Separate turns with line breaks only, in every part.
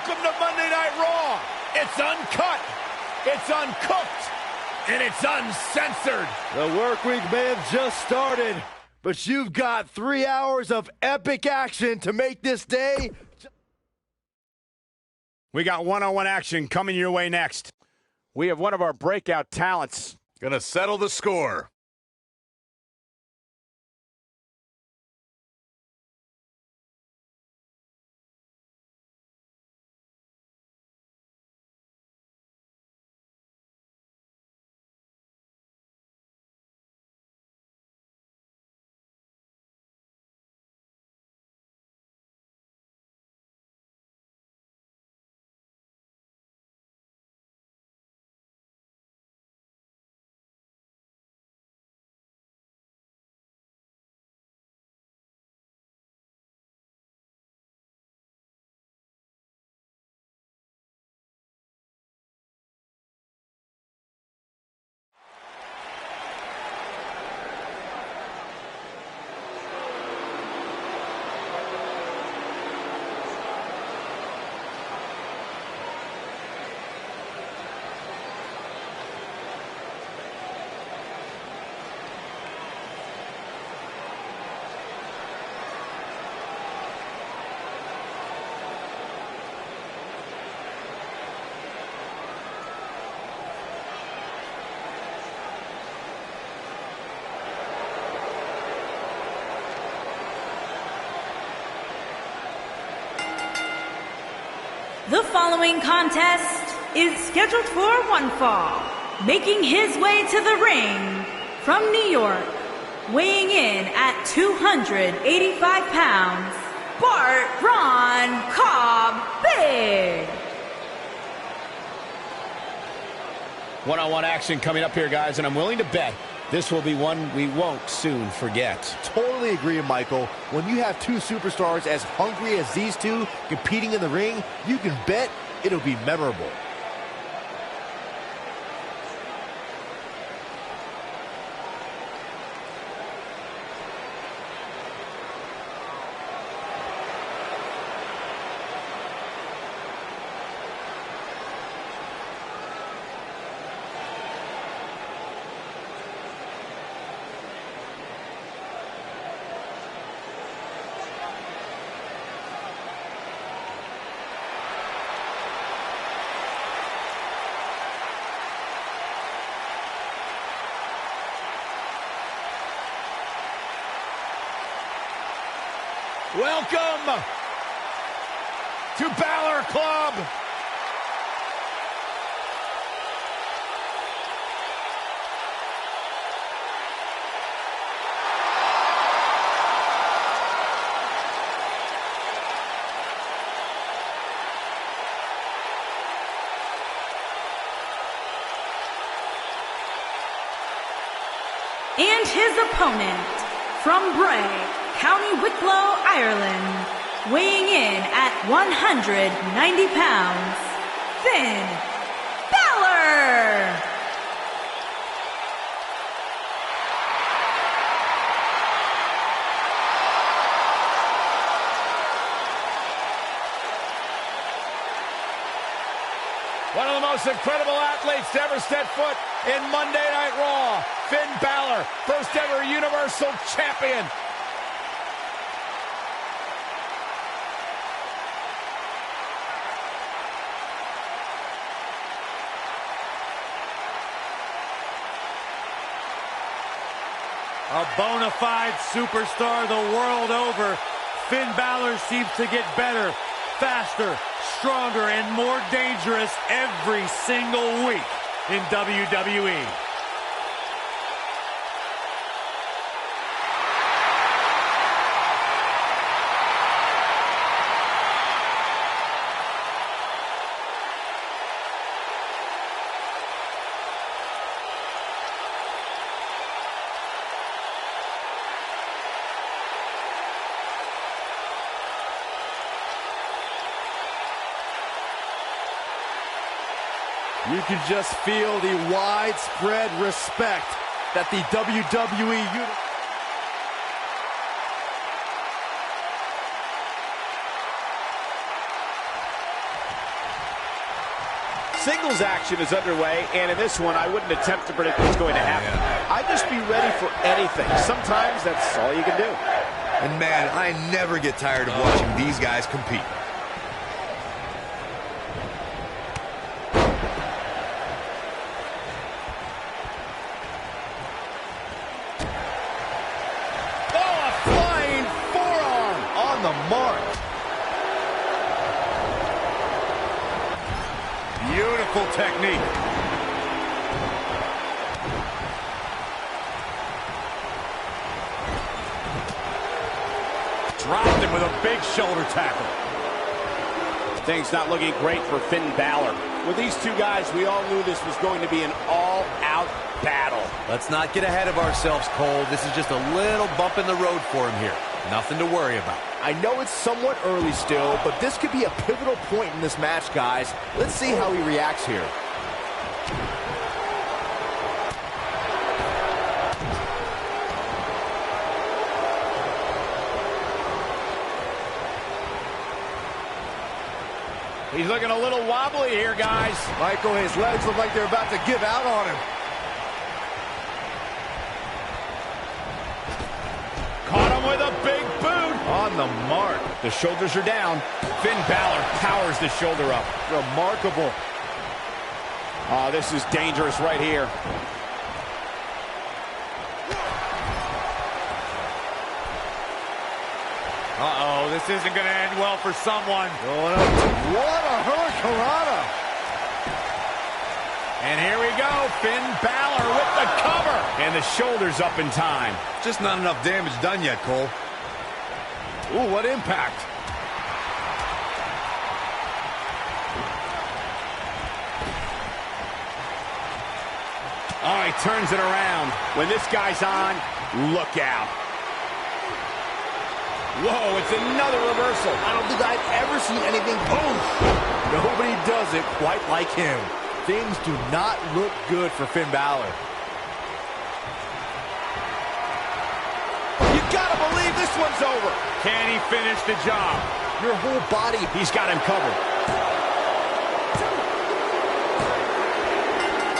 Welcome to Monday Night Raw. It's uncut, it's uncooked, and it's uncensored.
The work week may have just started, but you've got 3 hours of epic action to make this day.
We got one-on-one action coming your way next. We have one of our breakout talents gonna settle the score.
The following contest is scheduled for one fall. Making his way to the ring from New York, weighing in at 285 pounds, Braun Cobb Big.
One-on-one action coming up here, guys, and I'm willing to bet this will be one we won't soon forget.
Totally agree, Michael. When you have two superstars as hungry as these two competing in the ring, you can bet it'll be memorable.
Welcome to Balor Club.
And his opponent from Bray, County Wicklow, Ireland, weighing in at 190 pounds, Finn Balor!
One of the most incredible athletes to ever step foot in Monday Night Raw, Finn Balor, first ever Universal Champion.
A bona fide superstar the world over, Finn Balor seems to get better, faster, stronger, and more dangerous every single week in WWE.
You can just feel the widespread respect that the WWE Universe.
singles action is underway, and in this one, I wouldn't attempt to predict what's going to happen. I'd just be ready for anything. Sometimes that's all you can do.
And man, I never get tired of watching these guys compete.
Oh, a flying forearm on the mark.
Beautiful technique. Dropped him with a big shoulder tackle.
Things not looking great for Finn Balor. With these two guys, we all knew this was going to be an all-out battle.
Let's not get ahead of ourselves, Cole. This is just a little bump in the road for him here. Nothing to worry about.
I know it's somewhat early still, but this could be a pivotal point in this match, guys. Let's see how he reacts here.
He's looking a little wobbly here, guys.
Michael, his legs look like they're about to give out on him.
Caught him with a big boot. On the mark. The shoulders are down. Finn Balor powers the shoulder up.
Remarkable.
Oh, this is dangerous right here.
Uh-oh, this isn't going to end well for someone.
Going up. What a hurricanrana.
And here we go. Finn Balor with the cover. And the shoulders up in time.
Just not enough damage done yet, Cole.
Ooh, what impact.
Oh, he turns it around. When this guy's on, look out. Whoa, it's another reversal.
I don't think I've ever seen anything. Oh, nobody does it quite like him. Things do not look good for Finn Balor.
You gotta believe this one's over.
Can he finish the job?
Your whole body.
He's got him covered.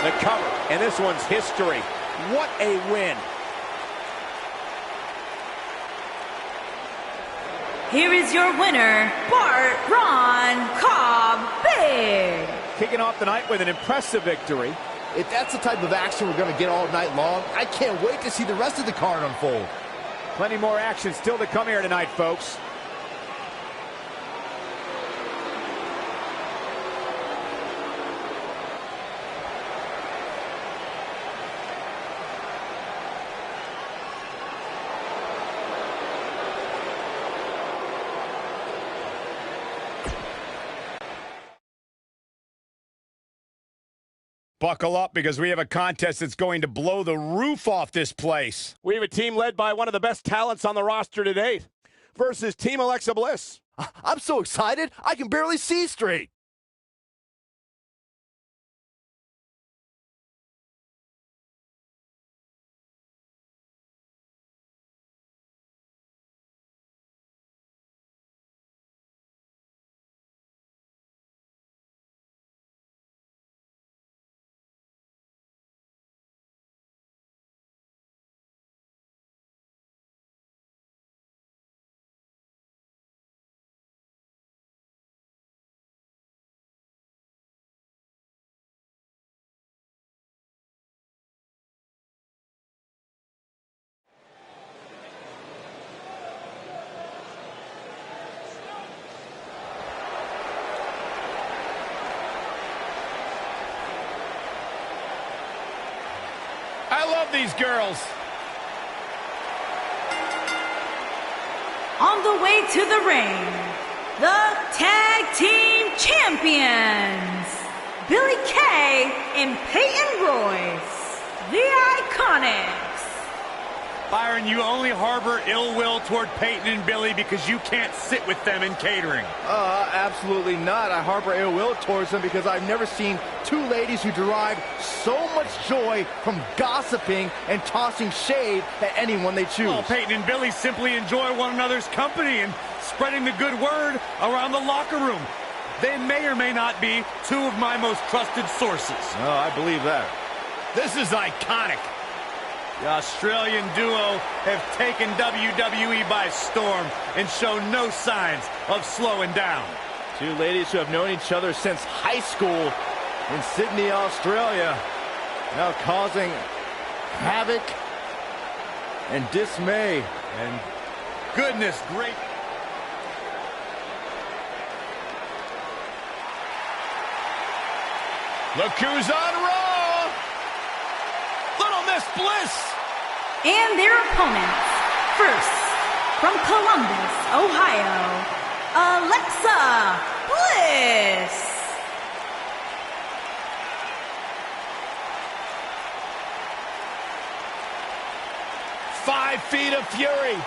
The cover, and this one's history. What a win.
Here is your winner, Braun Big.
Kicking off the night with an impressive victory.
If that's the type of action we're going to get all night long, I can't wait to see the rest of the card unfold.
Plenty more action still to come here tonight, folks. Buckle up, because we have a contest that's going to blow the roof off this place. We have a team led by one of the best talents on the roster to date versus Team Alexa Bliss.
I'm so excited, I can barely see straight.
I love these girls.
On the way to the ring, the Tag Team Champions, Billy Kay and Peyton Royce, the Iconics.
Byron, you only harbor ill will toward Peyton and Billy because you can't sit with them in catering.
Absolutely not. I harbor ill will towards them because I've never seen two ladies who derive so much joy from gossiping and tossing shade at anyone they choose.
Well, Peyton and Billy simply enjoy one another's company and spreading the good word around the locker room. They may or may not be two of my most trusted sources.
Oh, I believe that.
This is iconic.
The Australian duo have taken WWE by storm and show no signs of slowing down.
Two ladies who have known each other since high school in Sydney, Australia, now causing havoc and dismay.
And goodness great.
Look who's on Raw. Little Miss Bliss.
And their opponents. First, from Columbus, Ohio, Alexa Bliss.
Five feet of fury.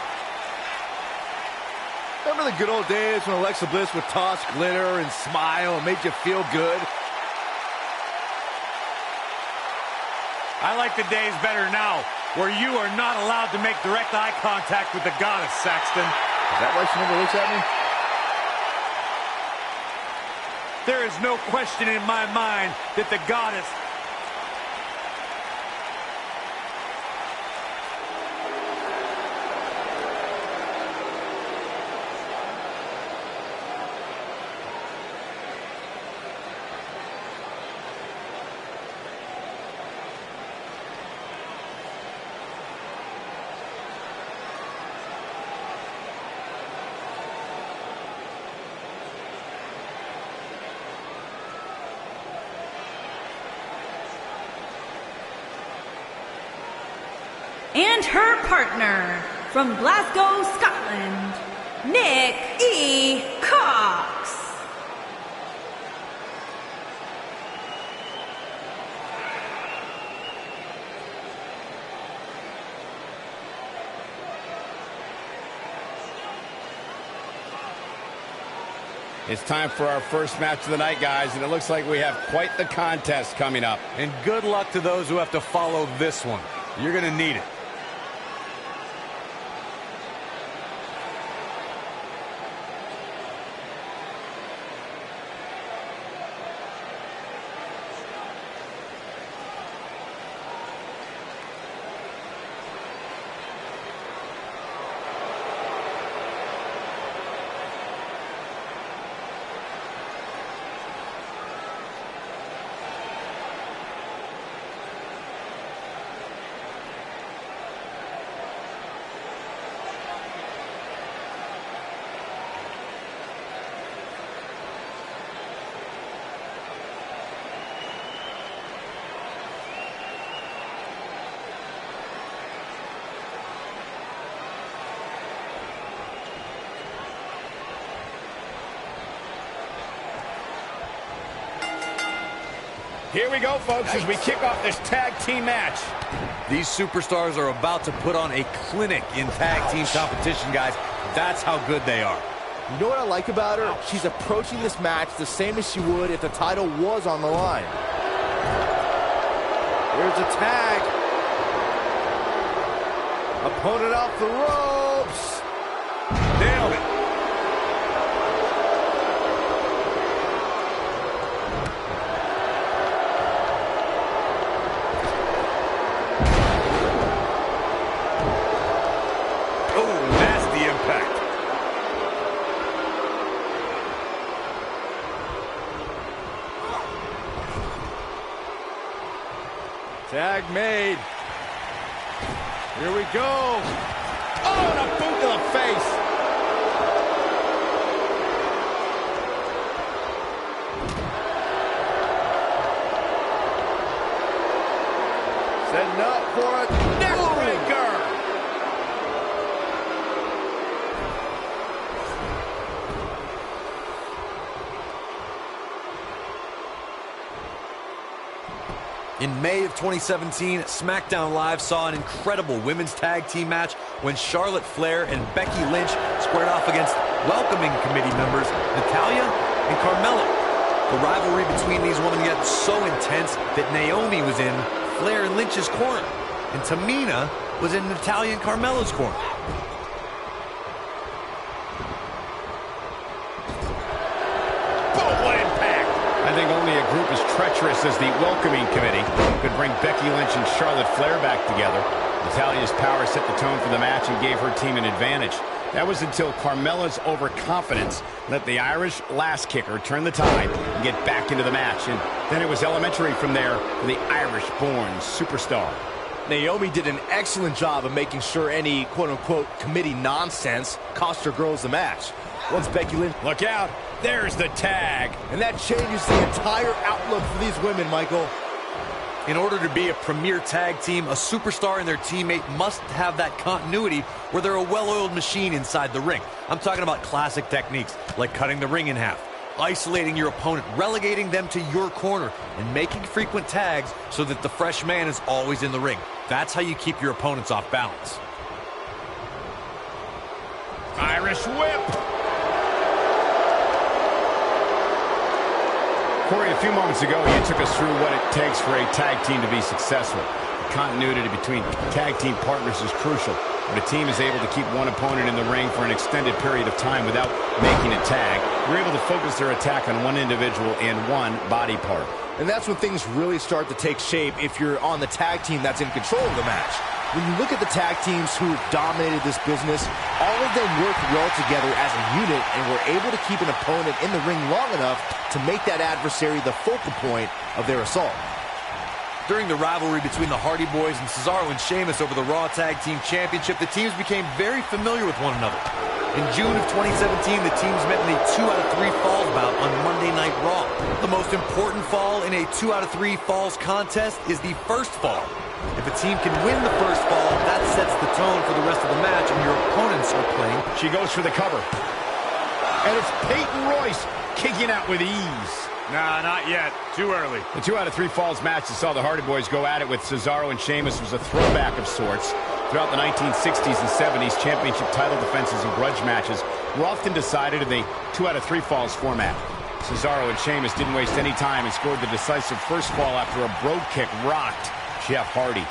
Remember the good old days when Alexa Bliss would toss glitter and smile and made you feel good?
I like the days better now, where you are not allowed to make direct eye contact with the goddess, Saxton.
Is that why she never looks at me?
There is no question in my mind that the goddess...
And her partner, from Glasgow, Scotland, Nick E. Cox.
It's time for our first match of the night, guys, and it looks like we have quite the contest coming up.
And good luck to those who have to follow this one. You're going to need it.
Here we go, folks, as we kick off this tag team match.
These superstars are about to put on a clinic in tag team competition, guys. That's how good they are.
You know what I like about her? She's approaching this match the same as she would if the title was on the line. Here's a tag. Opponent off the ropes.
Nailed it.
Tag made. Here we go.
Oh, and a boot to the face.
Setting up for a neckbreaker.
In May of 2017, SmackDown Live saw an incredible women's tag team match when Charlotte Flair and Becky Lynch squared off against welcoming committee members Natalya and Carmella. The rivalry between these women got so intense that Naomi was in Flair and Lynch's corner, and Tamina was in Natalya and Carmella's corner.
Oh, treacherous as the welcoming committee could bring Becky Lynch and Charlotte Flair back together. Natalya's power set the tone for the match and gave her team an advantage. That was until Carmella's overconfidence let the Irish last kicker turn the tide and get back into the match. And then it was elementary from there for the Irish-born superstar.
Naomi did an excellent job of making sure any quote-unquote committee nonsense cost her girls the match. Once Becky Lynch...
Look out! There's the tag!
And that changes the entire outlook for these women, Michael.
In order to be a premier tag team, a superstar and their teammate must have that continuity where they're a well-oiled machine inside the ring. I'm talking about classic techniques like cutting the ring in half, isolating your opponent, relegating them to your corner, and making frequent tags so that the fresh man is always in the ring. That's how you keep your opponents off balance.
Irish whip! Corey, a few moments ago, you took us through what it takes for a tag team to be successful. The continuity between tag team partners is crucial. When a team is able to keep one opponent in the ring for an extended period of time without making a tag, they're able to focus their attack on one individual and one body part.
And that's when things really start to take shape if you're on the tag team that's in control of the match. When you look at the tag teams who dominated this business, all of them worked well together as a unit and were able to keep an opponent in the ring long enough to make that adversary the focal point of their assault.
During the rivalry between the Hardy Boys and Cesaro and Sheamus over the Raw Tag Team Championship, the teams became very familiar with one another. In June of 2017, the teams met in a 2 out of 3 falls bout on Monday Night Raw. The most important fall in a 2 out of 3 falls contest is the first fall. If a team can win the first fall, that sets the tone for the rest of the match, and your opponents are playing.
She goes for the cover. And it's Peyton Royce kicking out with ease.
Nah, not yet. Too early.
The 2 out of 3 falls match that saw the Hardy Boys go at it with Cesaro and Sheamus was a throwback of sorts. Throughout the 1960s and 70s, championship title defenses and grudge matches were often decided in the 2 out of 3 falls format. Cesaro and Sheamus didn't waste any time and scored the decisive first fall after a brogue kick rocked Jeff Hardy.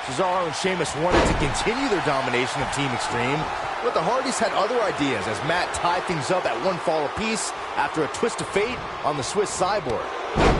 Cesaro and Sheamus wanted to continue their domination of Team Extreme, but the Hardys had other ideas as Matt tied things up at 1 fall apiece after a twist of fate on the Swiss Cyborg.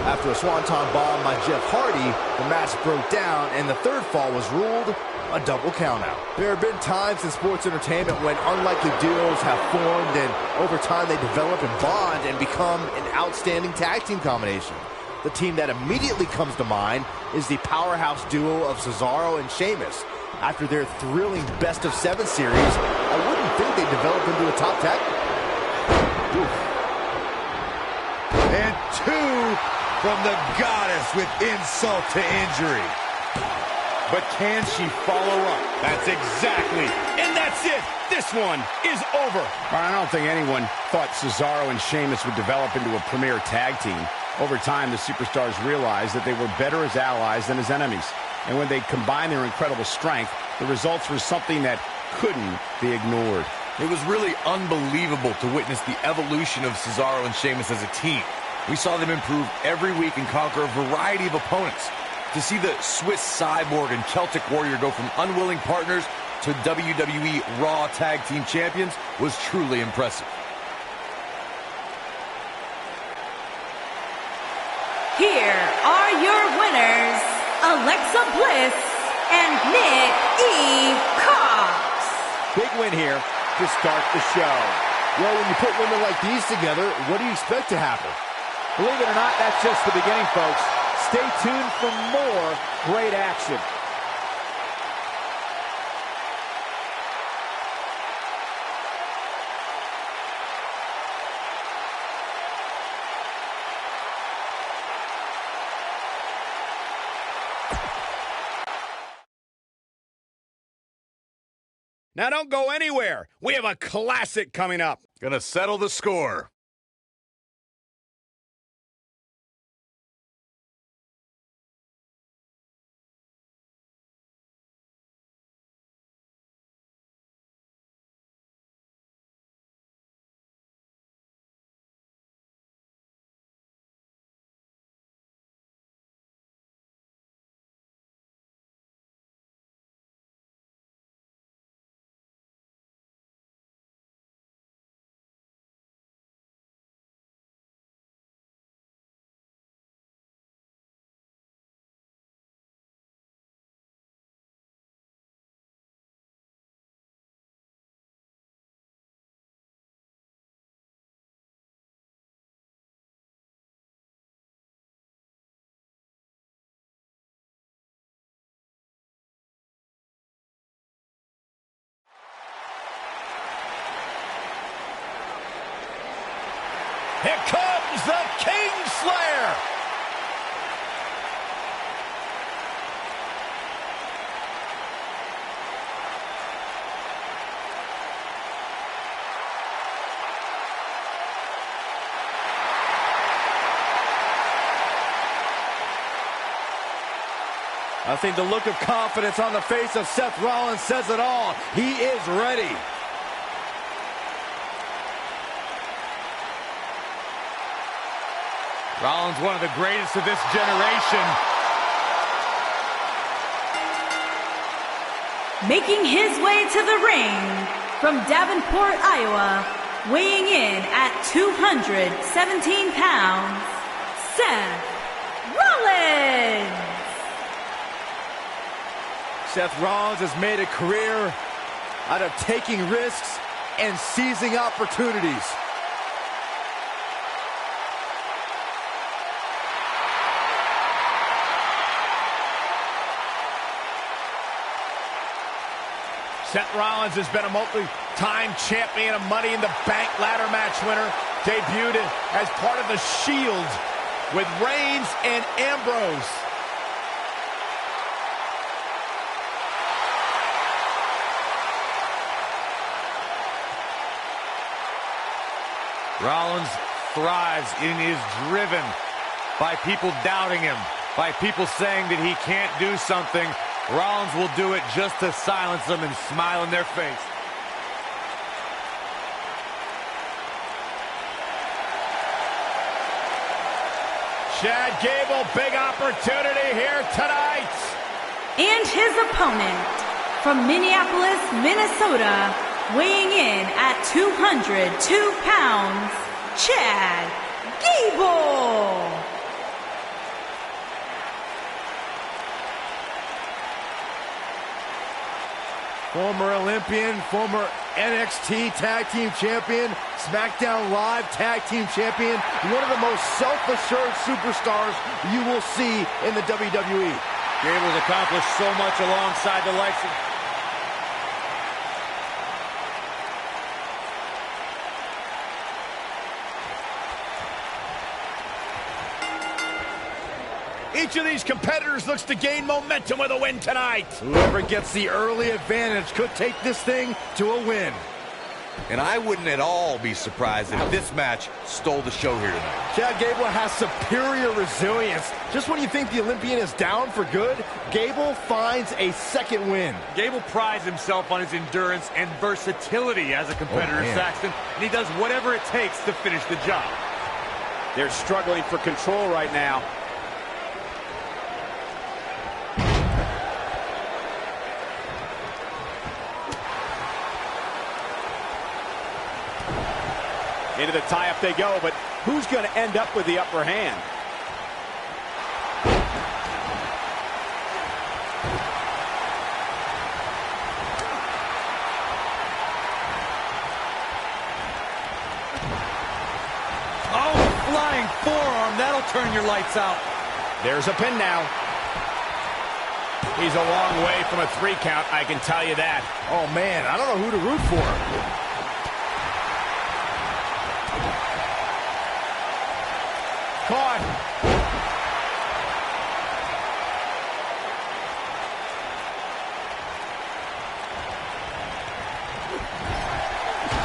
After a swanton bomb by Jeff Hardy, the match broke down and the 3rd fall was ruled a double countout. There have been times in sports entertainment when unlikely duos have formed and over time they develop and bond and become an outstanding tag team combination. The team that immediately comes to mind is the powerhouse duo of Cesaro and Sheamus. After their thrilling best-of-7 series, I wouldn't think they'd develop into a top tag. Oof.
And 2 from the goddess with insult to injury.
But can she follow up? That's exactly. And that's it. This one is over. I don't think anyone thought Cesaro and Sheamus would develop into a premier tag team. Over time, the superstars realized that they were better as allies than as enemies. And when they combined their incredible strength, the results were something that couldn't be ignored.
It was really unbelievable to witness the evolution of Cesaro and Sheamus as a team. We saw them improve every week and conquer a variety of opponents. To see the Swiss Cyborg and Celtic Warrior go from unwilling partners to WWE Raw Tag Team Champions was truly impressive.
Here are your winners, Alexa Bliss and Nick E. Cox.
Big win here to start the show. Well, when you put women like these together, what do you expect to happen?
Believe it or not, that's just the beginning, folks. Stay tuned for more great action.
Now don't go anywhere. We have a classic coming up.
Gonna settle the score.
Here comes the Kingslayer.
I think the look of confidence on the face of Seth Rollins says it all. He is ready.
Rollins, one of the greatest of this generation.
Making his way to the ring from Davenport, Iowa, weighing in at 217 pounds, Seth Rollins.
Seth Rollins has made a career out of taking risks and seizing opportunities.
Seth Rollins has been a multi-time champion, a Money in the Bank ladder match winner, debuted as part of the Shield with Reigns and Ambrose.
Rollins thrives and is driven by people doubting him, by people saying that he can't do something. Rollins will do it just to silence them and smile in their face.
Chad Gable, big opportunity here tonight.
And his opponent from Minneapolis, Minnesota, weighing in at 202 pounds, Chad Gable.
Former Olympian, former NXT Tag Team Champion, SmackDown Live Tag Team Champion, one of the most self-assured superstars you will see in the WWE.
Gable's accomplished so much alongside the likes of...
Each of these competitors looks to gain momentum with a win tonight.
Whoever gets the early advantage could take this thing to a win.
And I wouldn't at all be surprised if this match stole the show here tonight.
Chad Gable has superior resilience. Just when you think the Olympian is down for good, Gable finds a second win.
Gable prides himself on his endurance and versatility as a competitor, Saxton, and he does whatever it takes to finish the job.
They're struggling for control right now. Into the tie-up they go, but who's going to end up with the upper hand?
Oh, flying forearm. That'll turn your lights out.
There's a pin now. He's a long way from a 3 count, I can tell you that.
Oh, man, I don't know who to root for.
Caught.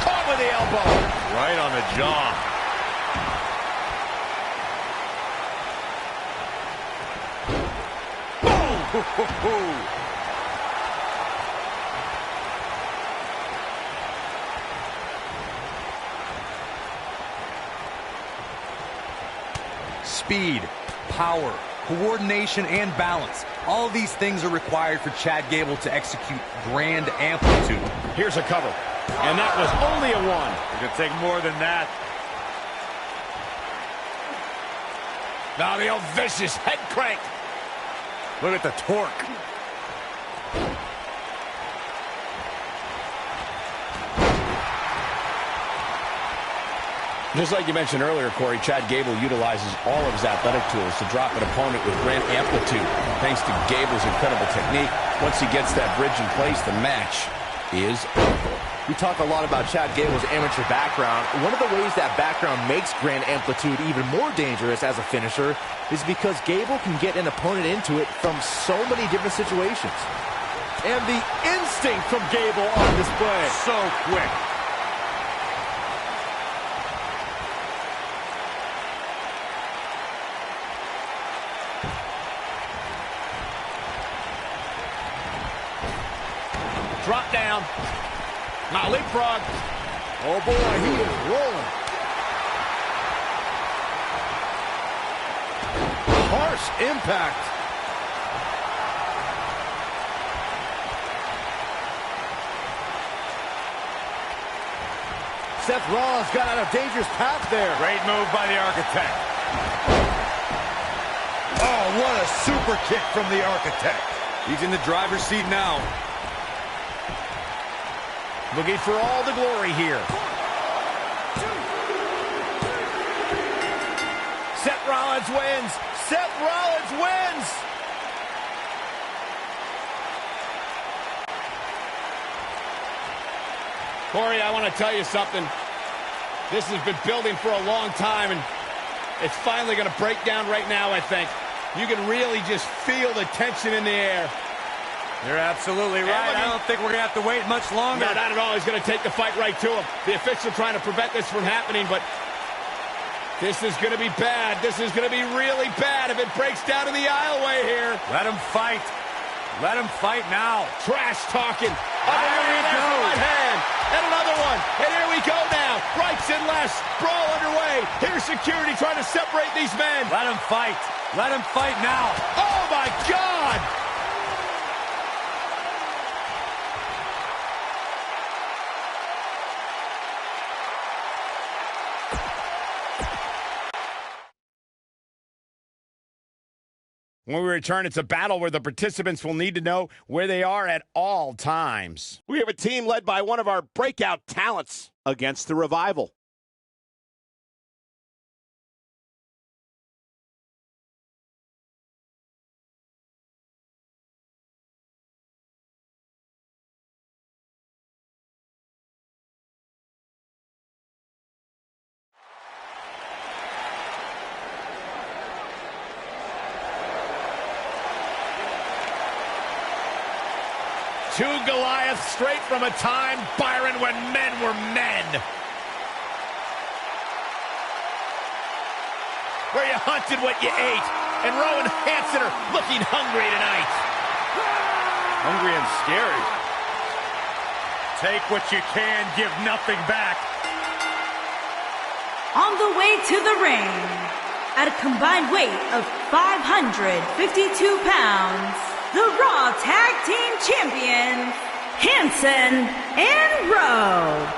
Caught with the elbow.
Right on the jaw.
Boom!
Speed, power, coordination, and balance. All of these things are required for Chad Gable to execute grand amplitude.
Here's a cover. And that was only a 1.
It could take more than that.
Now the old vicious head crank.
Look at the torque.
Just like you mentioned earlier, Corey, Chad Gable utilizes all of his athletic tools to drop an opponent with grand amplitude. Thanks to Gable's incredible technique, once he gets that bridge in place, the match is over.
We talk a lot about Chad Gable's amateur background. One of the ways that background makes Grand Amplitude even more dangerous as a finisher is because Gable can get an opponent into it from so many different situations.
And the instinct from Gable on display.
So quick.
Drop down. Now leapfrog.
Oh boy, he is rolling.
Harsh impact.
Seth Rollins got out of dangerous path there.
Great move by the Architect.
Oh, what a super kick from the Architect.
He's in the driver's seat now.
Looking for all the glory here. Seth Rollins wins. Seth Rollins wins. Corey, I want to tell you something. This has been building for a long time, and it's finally going to break down right now, I think. You can really just feel the tension in the air.
You're absolutely right. I don't think we're going to have to wait much longer.
No, not at all. He's going to take the fight right to him. The official trying to prevent this from happening, but this is going to be bad. This is going to be really bad if it breaks down in the aisleway here.
Let him fight. Let him fight now.
Trash talking.
There he goes.
Right hand. And another one. And here we go now. Rights and lefts. Brawl underway. Here's security trying to separate these men.
Let him fight. Let him fight now.
Oh, my God. When we return, it's a battle where the participants will need to know where they are at all times. We have a team led by one of our breakout talents against the Revival. Two Goliaths straight from a time, Byron, when men were men. Where you hunted what you ate. And Rowan Hansen are looking hungry tonight.
Hungry and scary. Take what you can, give nothing back.
On the way to the ring, at a combined weight of 552 pounds, the Raw Tag Team Champions, Hansen and Rowe.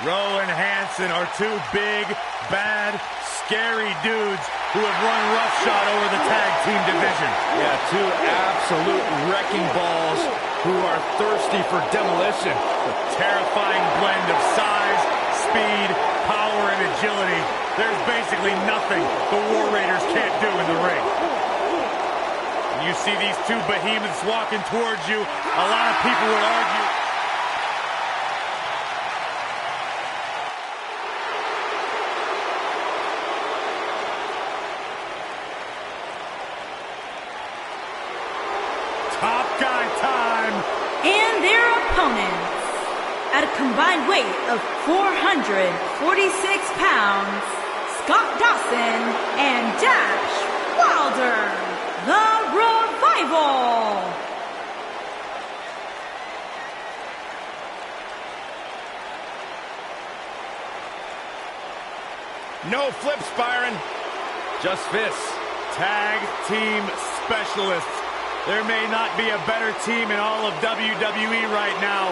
Rowe and Hansen are two big, bad, scary dudes who have run roughshod over the tag team division.
Yeah, two absolute wrecking balls who are thirsty for demolition.
A terrifying blend of size, speed, power, and agility. There's basically nothing the War Raiders can't do in the ring. When you see these two behemoths walking towards you, a lot of people would argue Top Guy time.
And their opponents, at a combined weight of 446 pounds, Scott Dawson and Dash Wilder, the Revival.
No flips, Byron.
Just fists. Tag team specialists. There may not be a better team in all of WWE right now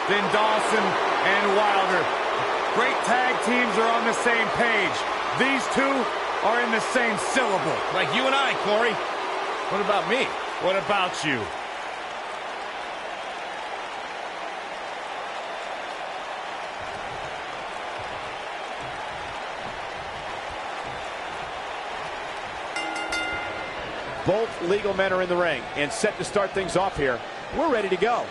than Dawson and Wilder. Great tag teams are on the same page. These two are in the same syllable.
Like you and I, Corey.
What about me? What about you?
Both legal men are in the ring and set to start things off here. We're ready to go.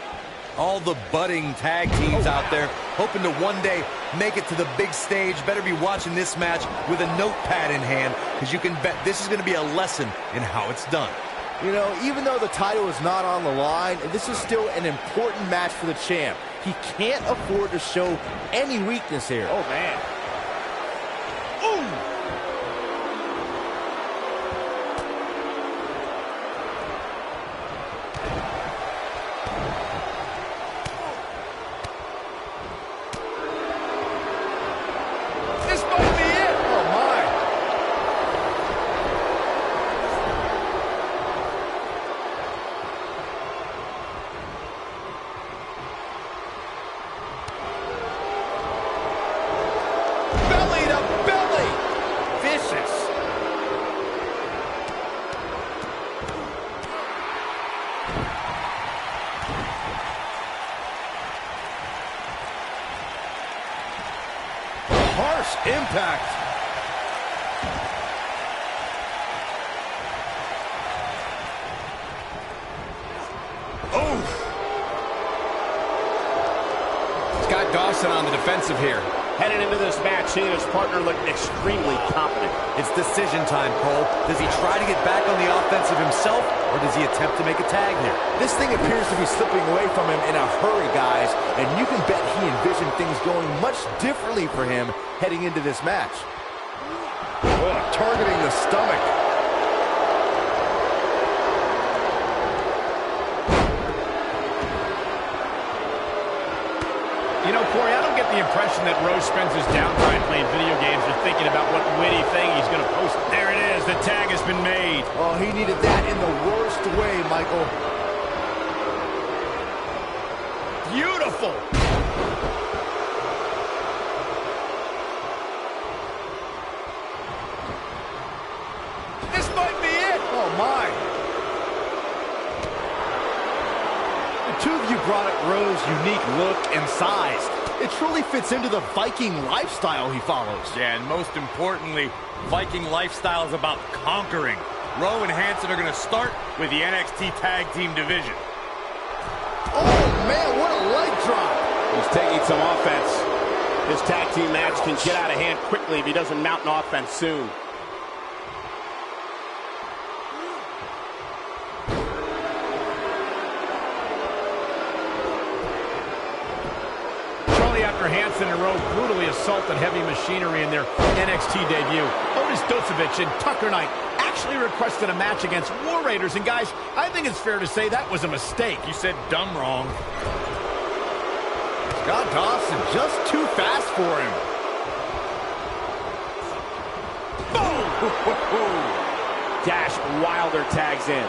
All the budding tag teams out there hoping to one day make it to the big stage better be watching this match with a notepad in hand, because you can bet this is going to be a lesson in how it's done.
You know, even though the title is not on the line, this is still an important match for the champ. He can't afford to show any weakness here.
Oh, man.
Impact.
Scott Dawson on the defensive here.
Headed into this match, he and his partner look extremely confident.
It's decision time, Cole. Does he try to get back on the offensive himself, or does he attempt to make a tag here?
This thing appears to be slipping away from him in a hurry, guys, and you can bet he envisioned things going much differently for him heading into this match.
Targeting the stomach. You know, Corey, I don't get the impression that Rose spends his downtime playing video games or thinking about what witty thing he's going to post. There it is. The tag has been made.
Oh, he needed that in the worst way, Michael.
Beautiful. This might be it.
Oh, my. The two of you brought up Rose's unique look and size. It truly fits into the Viking lifestyle he follows.
Yeah, and most importantly, Viking lifestyle is about conquering. Rowe and Hanson are going to start with the NXT Tag Team division.
Oh, man, what a leg drop.
He's taking some offense. This tag team match can get out of hand quickly if he doesn't mount an offense soon.
After Hanson and Rowe brutally assaulted Heavy Machinery in their NXT debut, Otis Dosovich and Tucker Knight actually requested a match against War Raiders. And guys, I think it's fair to say that was a mistake. You said dumb wrong.
Scott Dawson just too fast for him.
Boom! Dash Wilder tags in.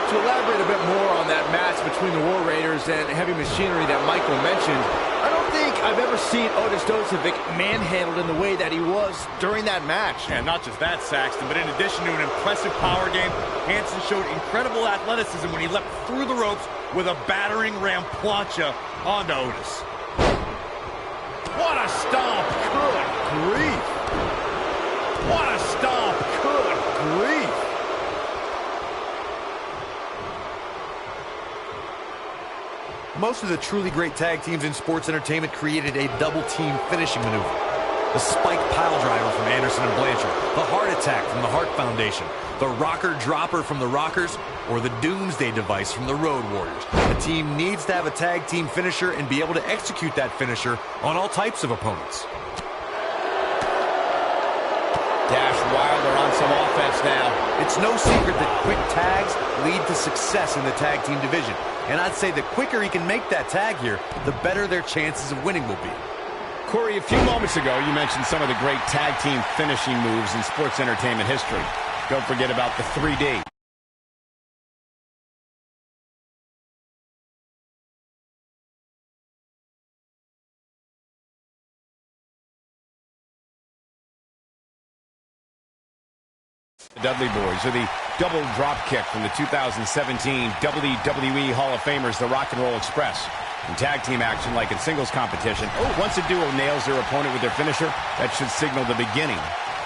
To elaborate a bit more on that match between the War Raiders and Heavy Machinery that Michael mentioned, I don't think I've ever seen Otis Dosovich manhandled in the way that he was during that match.
And not just that, Saxton, but in addition to an impressive power game, Hanson showed incredible athleticism when he leapt through the ropes with a battering ram plancha onto Otis.
What a stomp! Good grief! What a stomp! Good grief!
Most of the truly great tag teams in sports entertainment created a double-team finishing maneuver. The spike pile driver from Anderson and Blanchard, the heart attack from the Hart Foundation, the rocker dropper from the Rockers, or the Doomsday device from the Road Warriors. A team needs to have a tag team finisher and be able to execute that finisher on all types of opponents.
Dash Wilder on some offense now.
It's no secret that quick tags lead to success in the tag team division. And I'd say the quicker he can make that tag here, the better their chances of winning will be.
Corey, a few moments ago, you mentioned some of the great tag team finishing moves in sports entertainment history. Don't forget about the 3D. The Dudley Boys, or the double drop kick from the 2017 WWE Hall of Famers, the Rock and Roll Express. In tag team action, like in singles competition, once a duo nails their opponent with their finisher, that should signal the beginning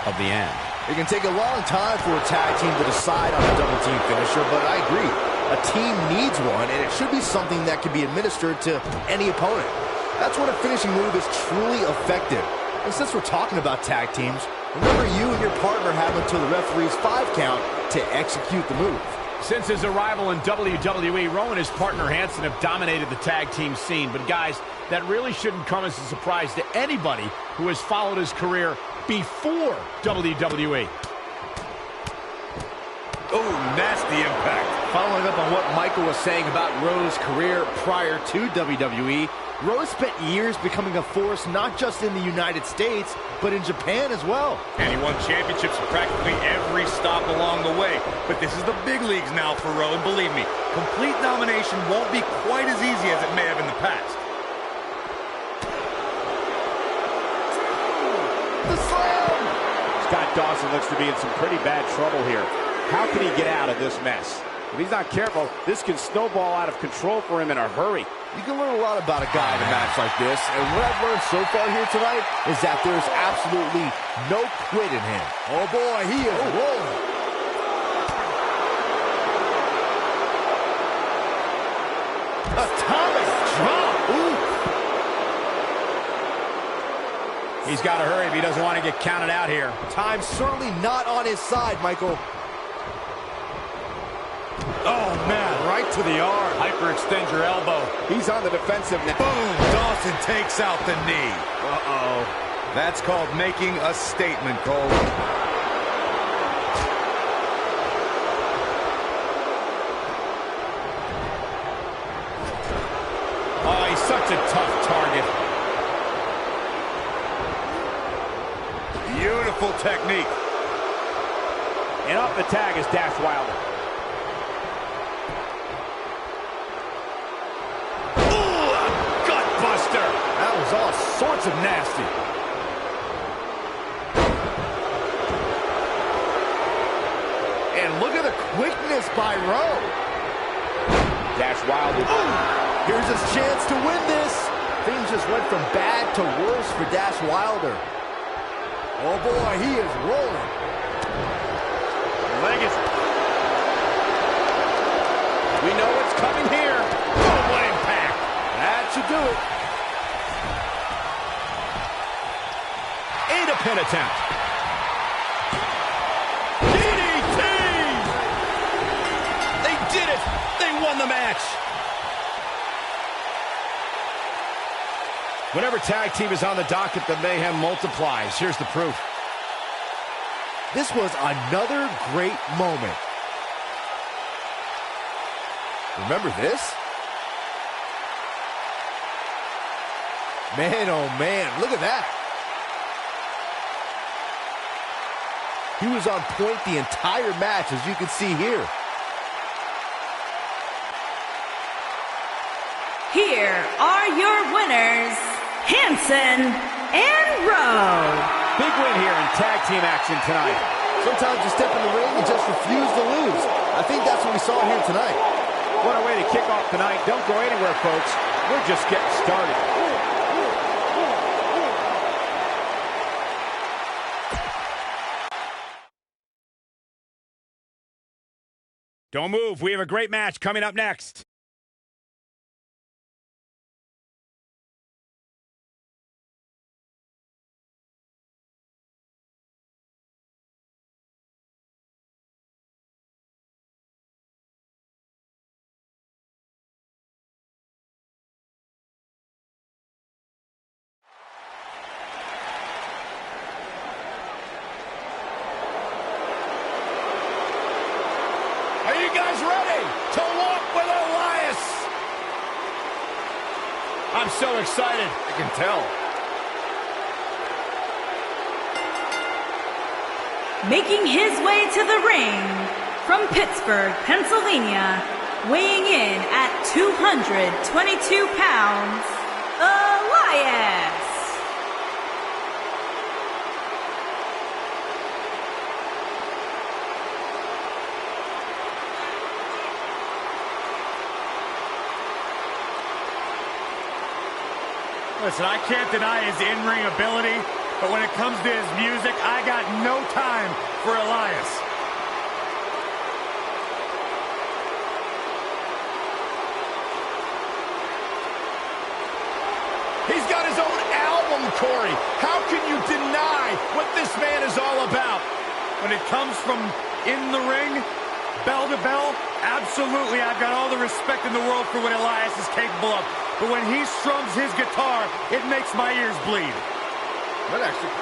of the end.
It can take a long time for a tag team to decide on a double team finisher, but I agree. A team needs one, and it should be something that can be administered to any opponent. That's when a finishing move is truly effective. And since we're talking about tag teams, remember you and your partner have until the referee's 5 count to execute the move.
Since his arrival in WWE, Rowan and his partner Hanson have dominated the tag team scene. But guys, that really shouldn't come as a surprise to anybody who has followed his career before WWE.
Oh, nasty impact.
Following up on what Michael was saying about Rowe's career prior to WWE, Rowe spent years becoming a force not just in the United States, but in Japan as well.
And he won championships practically every stop along the way. But this is the big leagues now for Rowe, and believe me, complete domination won't be quite as easy as it may have in the past.
The slam!
Scott Dawson looks to be in some pretty bad trouble here. How can he get out of this mess? If he's not careful, this can snowball out of control for him in a hurry.
You can learn a lot about a guy in a match like this, and what I've learned so far here tonight is that there's absolutely no quit in him. Oh boy, he is rolling. Atomic drop. Ooh.
He's got to hurry if he doesn't want to get counted out here.
Time's certainly not on his side, Michael.
Oh, man, right to the arm.
Hyperextend your elbow.
He's on the defensive now.
Boom! Dawson takes out the knee. Uh-oh. That's called making a statement, Cole.
Oh, he's such a tough target.
Beautiful technique.
And up the tag is Dash Wilder.
That was all sorts of nasty. And look at the quickness by Rowe.
Dash Wilder.
Here's his chance to win this. Things just went from bad to worse for Dash Wilder. Oh boy, he is rolling.
Leg is... We know what's coming here.
Oh, what impact.
That should do it.
A pin attempt. DDT! They did it! They won the match! Whenever tag team is on the docket, the mayhem multiplies. Here's the proof.
This was another great moment. Remember this? Man, oh man, look at that. He was on point the entire match, as you can see here.
Here are your winners, Hanson and Rowe.
Big win here in tag team action tonight.
Sometimes you step in the ring and just refuse to lose. I think that's what we saw here tonight.
What a way to kick off the night. Don't go anywhere, folks. We're just getting started.
Don't move. We have a great match coming up next. Are you guys ready to walk with Elias? I'm so excited.
I can tell.
Making his way to the ring from Pittsburgh, Pennsylvania, weighing in at 222 pounds, Elias.
Listen, I can't deny his in-ring ability, but when it comes to his music, I got no time for Elias.
He's got his own album, Corey. How can you deny what this man is all about?
When it comes from in the ring, bell to bell, absolutely, I've got all the respect in the world for what Elias is capable of. But when he strums his guitar, it makes my ears bleed.
That actually...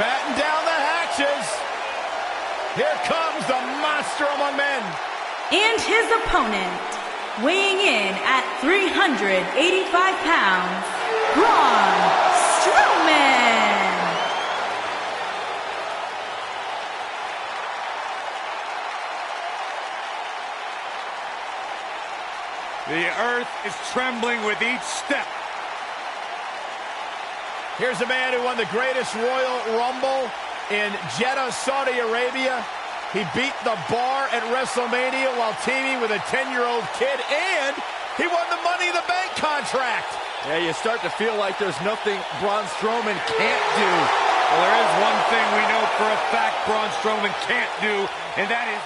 Batten down the hatches. Here comes the monster among men.
And his opponent, weighing in at 385 pounds, Braun Strowman.
The earth is trembling with each step.
Here's a man who won the greatest Royal Rumble in Jeddah, Saudi Arabia. He beat the Bar at WrestleMania while teaming with a 10-year-old kid, and he won the Money in the Bank contract.
Yeah, you start to feel like there's nothing Braun Strowman can't do.
Well, there is one thing we know for a fact Braun Strowman can't do, and that is...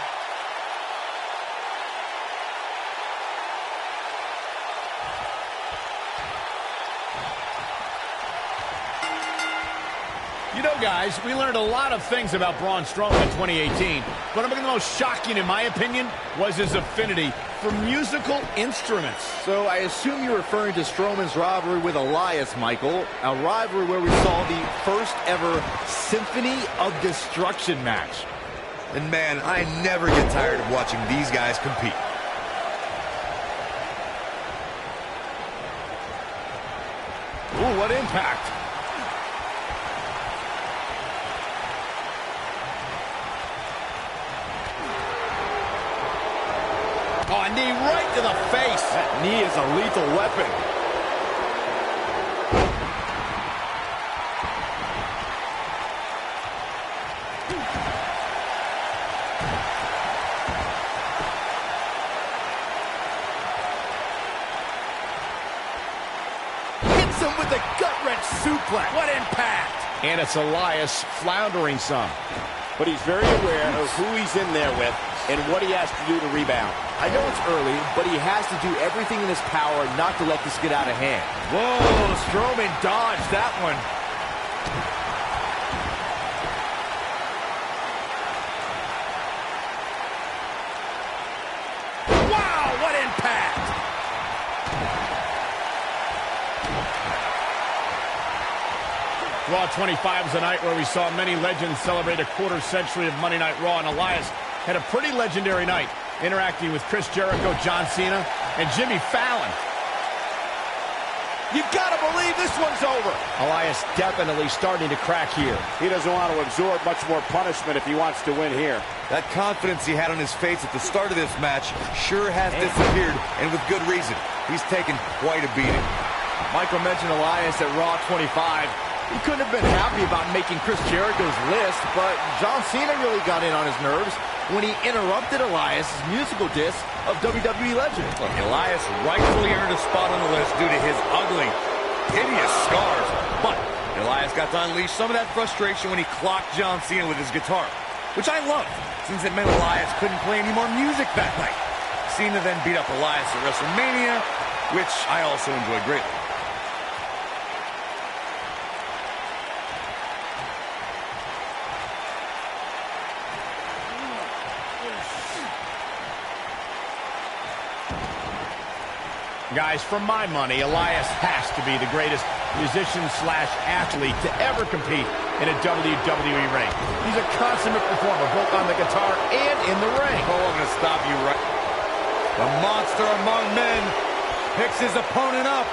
You know, guys, we learned a lot of things about Braun Strowman in 2018, but I think the most shocking, in my opinion, was his affinity for musical instruments.
So I assume you're referring to Strowman's rivalry with Elias, Michael, a rivalry where we saw the first ever Symphony of Destruction match.
And man, I never get tired of watching these guys compete.
Ooh, what impact. Oh, a knee right to the face.
That knee is a lethal weapon. Hits him with a gut-wrench suplex.
What impact. And it's Elias floundering some.
But he's very aware of who he's in there with and what he has to do to rebound.
I know it's early, but he has to do everything in his power not to let this get out of hand.
Whoa, Strowman dodged that one.
Wow, what impact! Raw 25 was a night where we saw many legends celebrate a quarter century of Monday Night Raw, and Elias had a pretty legendary night, interacting with Chris Jericho, John Cena, and Jimmy Fallon. You gotta believe this one's over. Elias definitely starting to crack here.
He doesn't want to absorb much more punishment if he wants to win here.
That confidence he had on his face at the start of this match sure has disappeared, and with good reason. He's taken quite a beating.
Michael mentioned Elias at Raw 25. He couldn't have been happy about making Chris Jericho's list, but John Cena really got in on his nerves when he interrupted Elias' musical diss of WWE legend.
Look, Elias rightfully earned a spot on the list due to his ugly, hideous scars. But Elias got to unleash some of that frustration when he clocked John Cena with his guitar, which I loved, since it meant Elias couldn't play any more music that night. Cena then beat up Elias at WrestleMania, which I also enjoyed greatly.
Guys, for my money, Elias has to be the greatest musician/athlete to ever compete in a WWE ring. He's a consummate performer, both on the guitar and in the ring.
Oh, I'm going to stop you right. The monster among men picks his opponent up.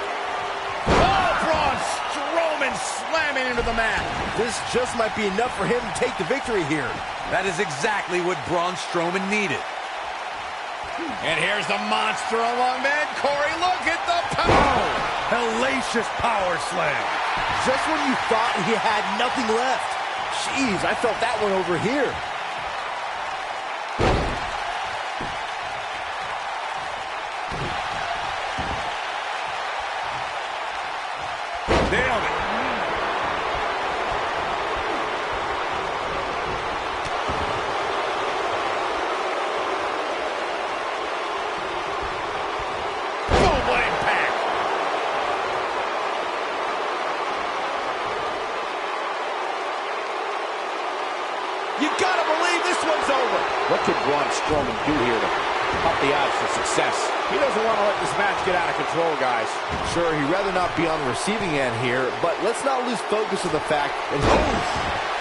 Oh, Braun Strowman slamming into the mat.
This just might be enough for him to take the victory here.
That is exactly what Braun Strowman needed.
And here's the monster among men. Corey, look at the power.
Hellacious power slam.
Just when you thought he had nothing left. Jeez, I felt that one over here.
Nailed it.
Boom, what impact.
You gotta believe this one's over.
What could Braun Strowman do here to up the odds for success? He doesn't want to let this match get out of control, guys.
Sure, he'd rather not be on the receiving end here, but let's not lose focus of the fact that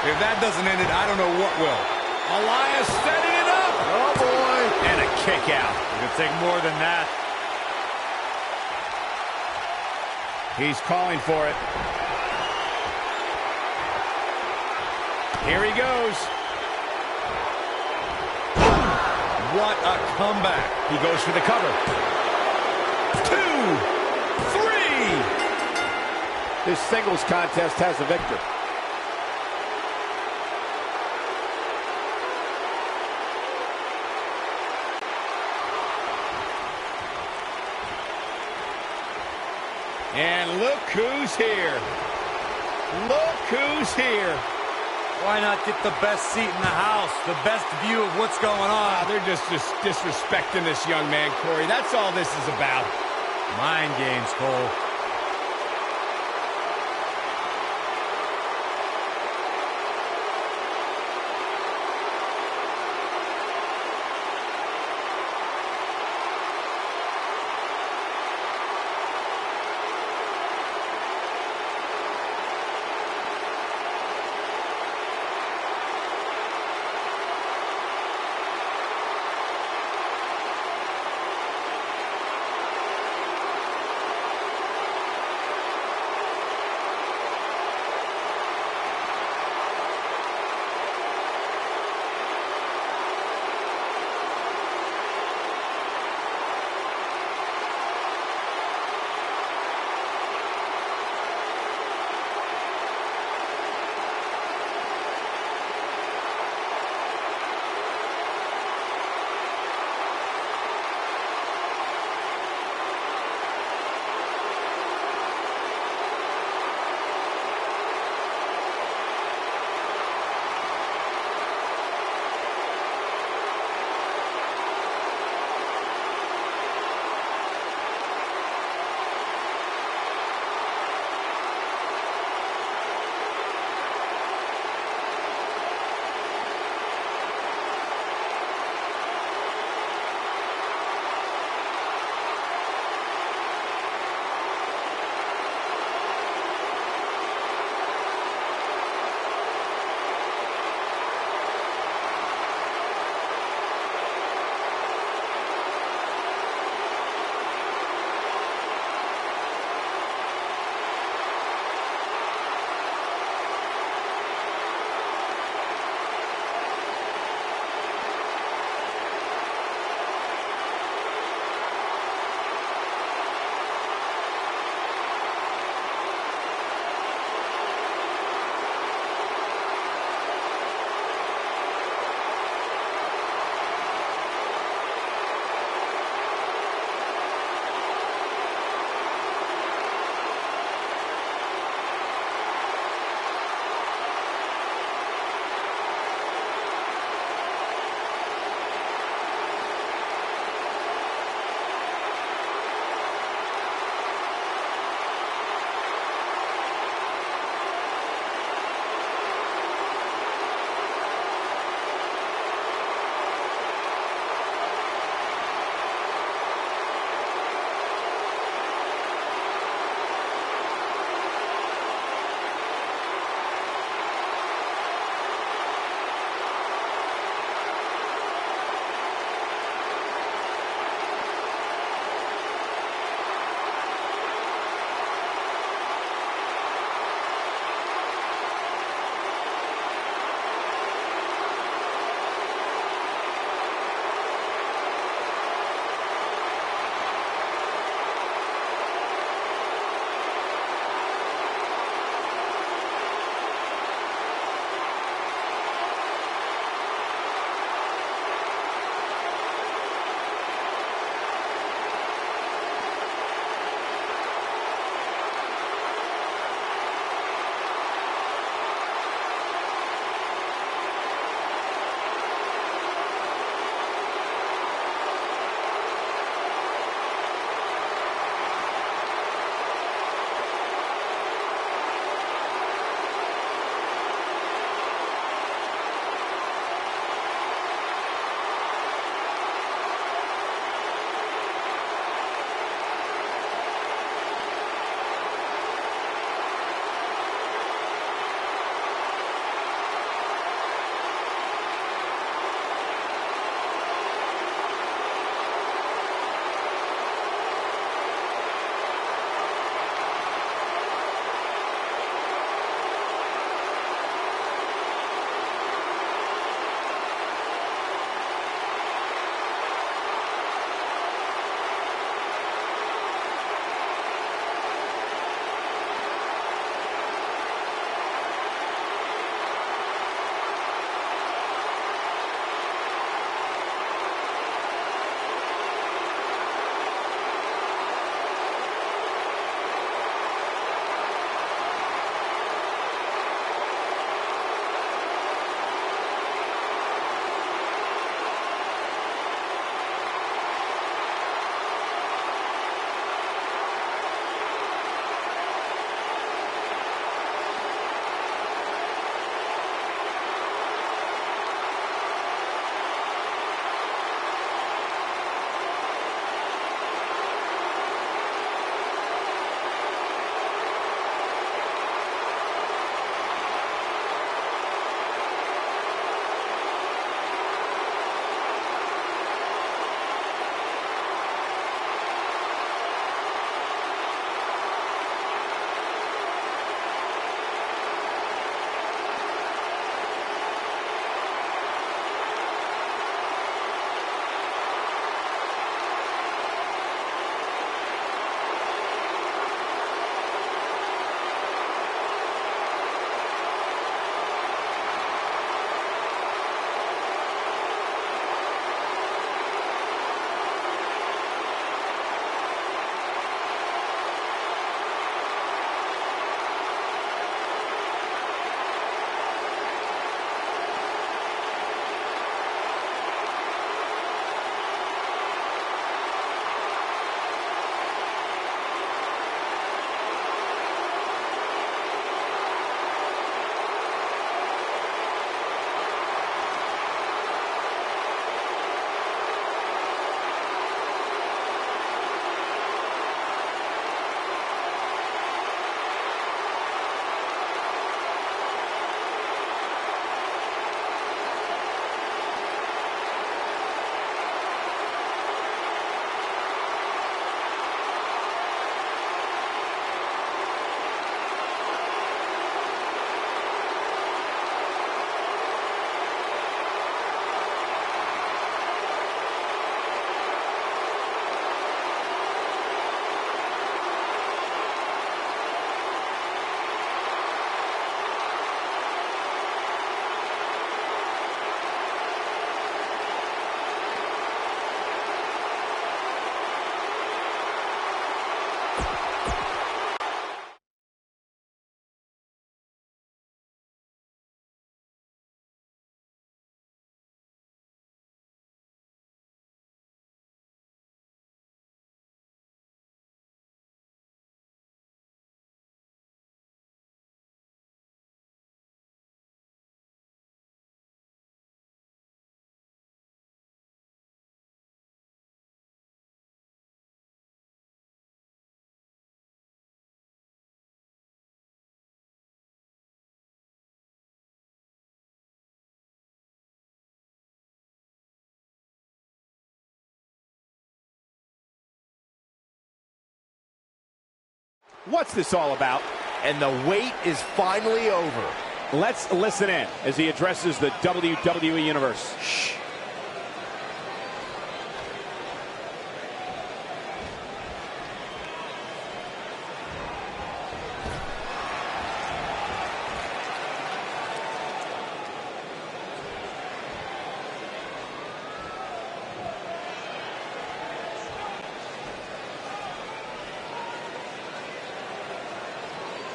If that doesn't end it, I don't know what will.
Elias setting it up.
oh boy.
And a kick out.
It could take more than that.
He's calling for it. Here he goes.
What a comeback.
He goes for the cover. 2, 3.
This singles contest has a victor.
And look who's here. Look who's here.
Why not get the best seat in the house, the best view of what's going on?
They're just disrespecting this young man, Corey. That's all this is about.
Mind games, Cole.
What's this all about?
And the wait is finally over.
Let's listen in as he addresses the WWE Universe.
Shh.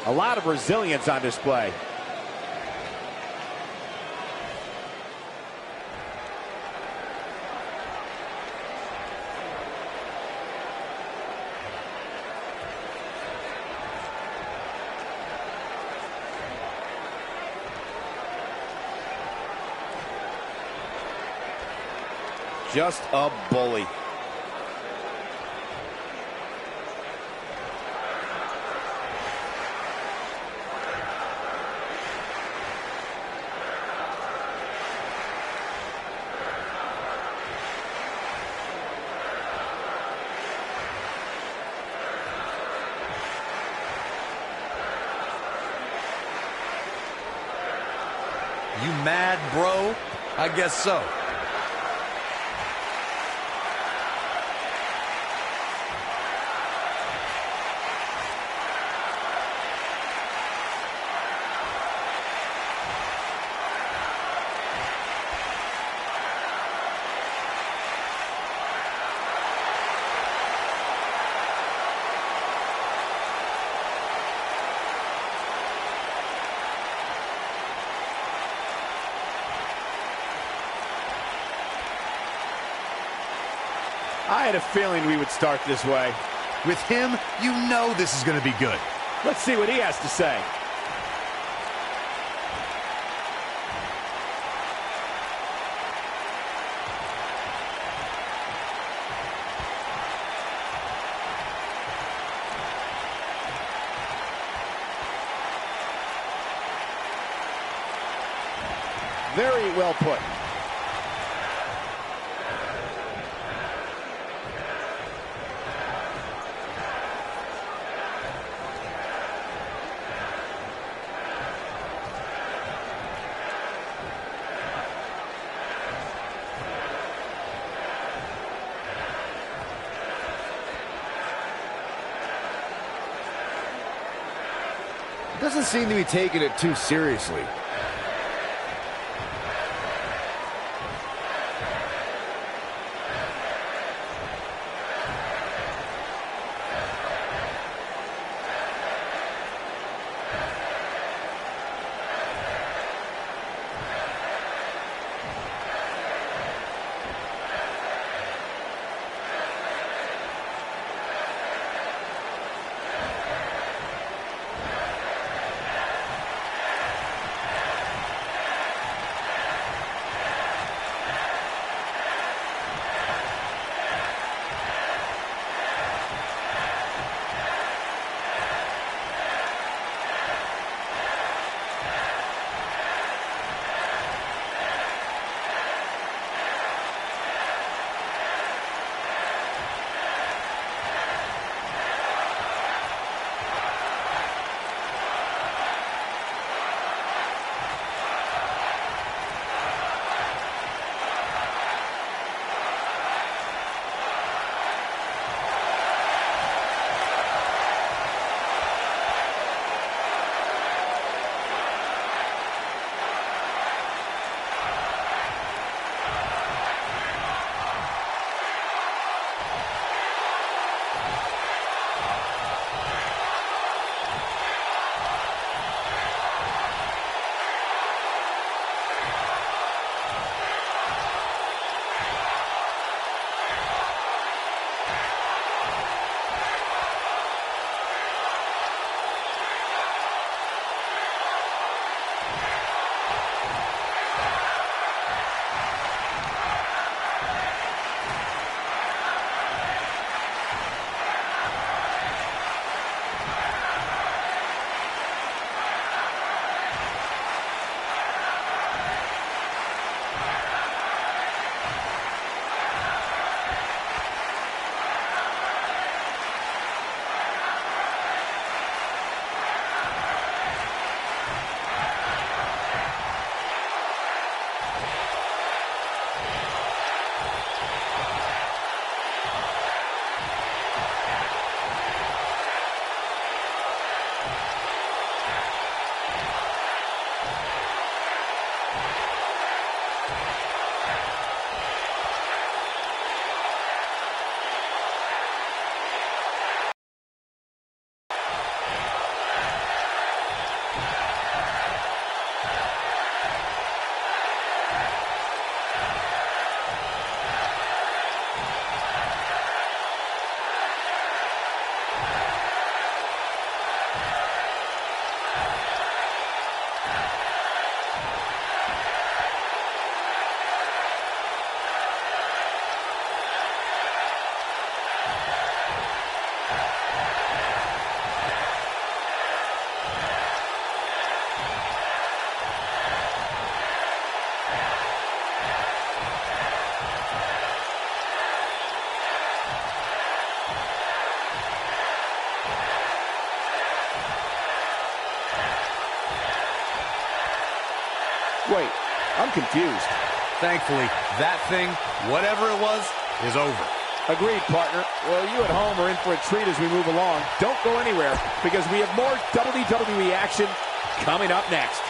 A lot of resilience on display.
Just a bully.
You mad, bro? I guess so.
I had a feeling we would start this way.
With him, you know this is going to be good.
Let's see what he has to say. Very well put.
Doesn't seem to be taking it too seriously.
Wait, I'm confused.
Thankfully, that thing, whatever it was, is over.
Agreed, partner. Well, you at home are in for a treat as we move along. Don't go anywhere, because we have more WWE action coming up next.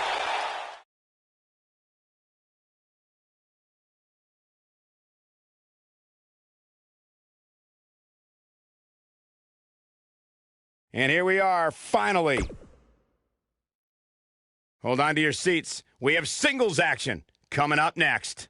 And here we are, finally. Hold on to your seats. We have singles action coming up next.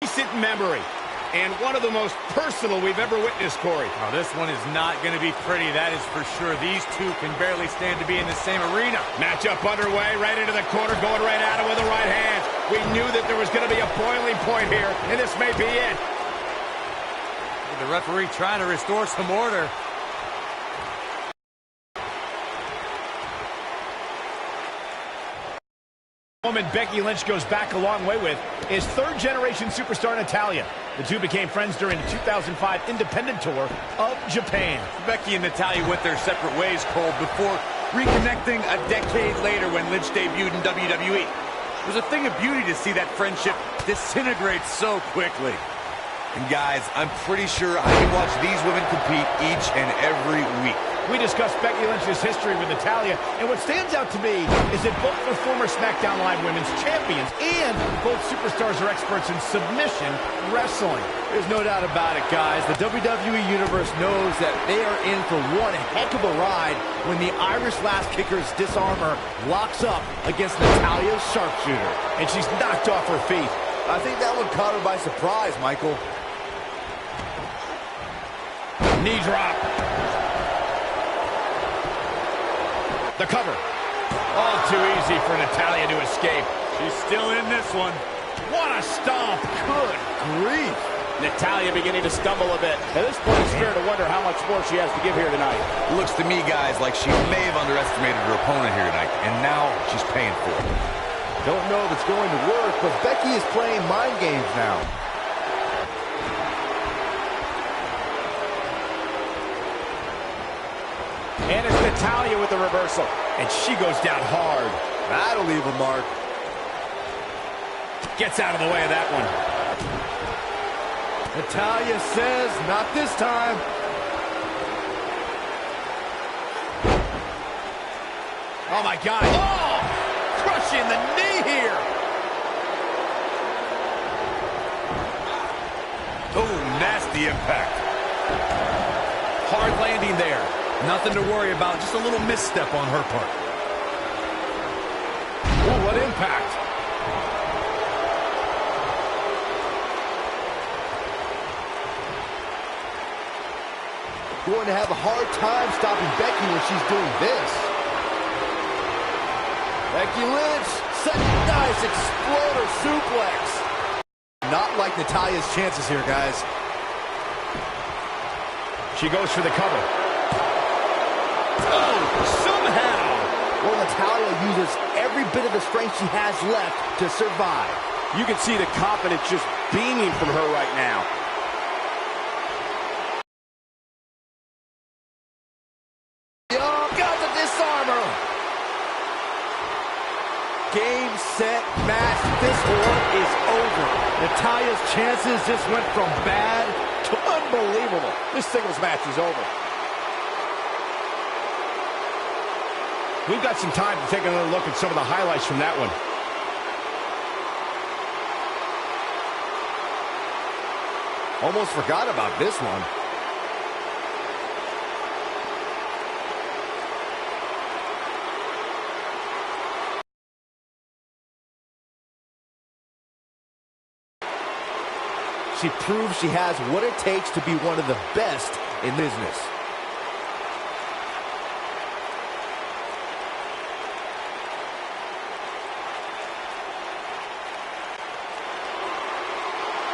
Recent memory, and one of the most personal we've ever witnessed, Corey.
Oh, this one is not going to be pretty, that is for sure. These two can barely stand to be in the same arena.
Matchup underway, right into the corner, going right at it with the right hand. We knew that there was going to be a boiling point here, and this may be it.
The referee trying to restore some order.
Woman Becky Lynch goes back a long way with is third-generation superstar Natalya. The two became friends during the 2005 independent tour of Japan.
Becky and Natalya went their separate ways, Cole, before reconnecting a decade later when Lynch debuted in WWE. It was a thing of beauty to see that friendship disintegrate so quickly.
And guys, I'm pretty sure I can watch these women compete each and every week.
We discussed Becky Lynch's history with Natalya, and what stands out to me is that both are former SmackDown Live Women's champions, and both superstars are experts in submission wrestling.
There's no doubt about it, guys. The WWE Universe knows that they are in for one heck of a ride when the Irish Lass Kicker's disarmer locks up against Natalya's sharpshooter.
And she's knocked off her feet.
I think that one caught her by surprise, Michael.
Knee drop. The cover. All too easy for Natalya to escape.
She's still in this one.
What a stomp. Good grief.
Natalya beginning to stumble a bit. At this point, it's fair to wonder how much more she has to give here tonight.
It looks to me, guys, like she may have underestimated her opponent here tonight, and now she's paying for it.
Don't know if it's going to work, but Becky is playing mind games now.
And it's Natalya with the reversal.
And she goes down hard.
That'll leave a mark.
Gets out of the way of that one.
Natalya says, not this time.
Oh, my God. Oh! Crushing the knee here.
Oh, nasty impact.
Hard landing there.
Nothing to worry about, just a little misstep on her part.
Ooh, what impact.
Going to have a hard time stopping Becky when she's doing this. Becky Lynch, set nice exploder suplex. Not like Natalya's chances here, guys.
She goes for the cover. Oh, somehow.
Well, Natalya uses every bit of the strength she has left to survive.
You can see the confidence just beaming from her right now.
Got the disarmer. Game, set, match. This war is over. Natalya's chances just went from bad to unbelievable.
This singles match is over.
We've got some time to take another look at some of the highlights from that one.
Almost forgot about this one. She proves she has what it takes to be one of the best in business.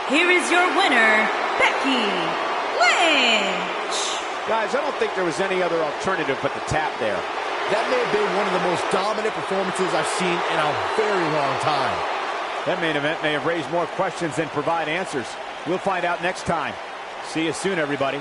Here is your winner, Becky Lynch.
Guys, I don't think there was any other alternative but the tap there.
That may have been one of the most dominant performances I've seen in a very long time.
That main event may have raised more questions than provide answers. We'll find out next time. See you soon, everybody.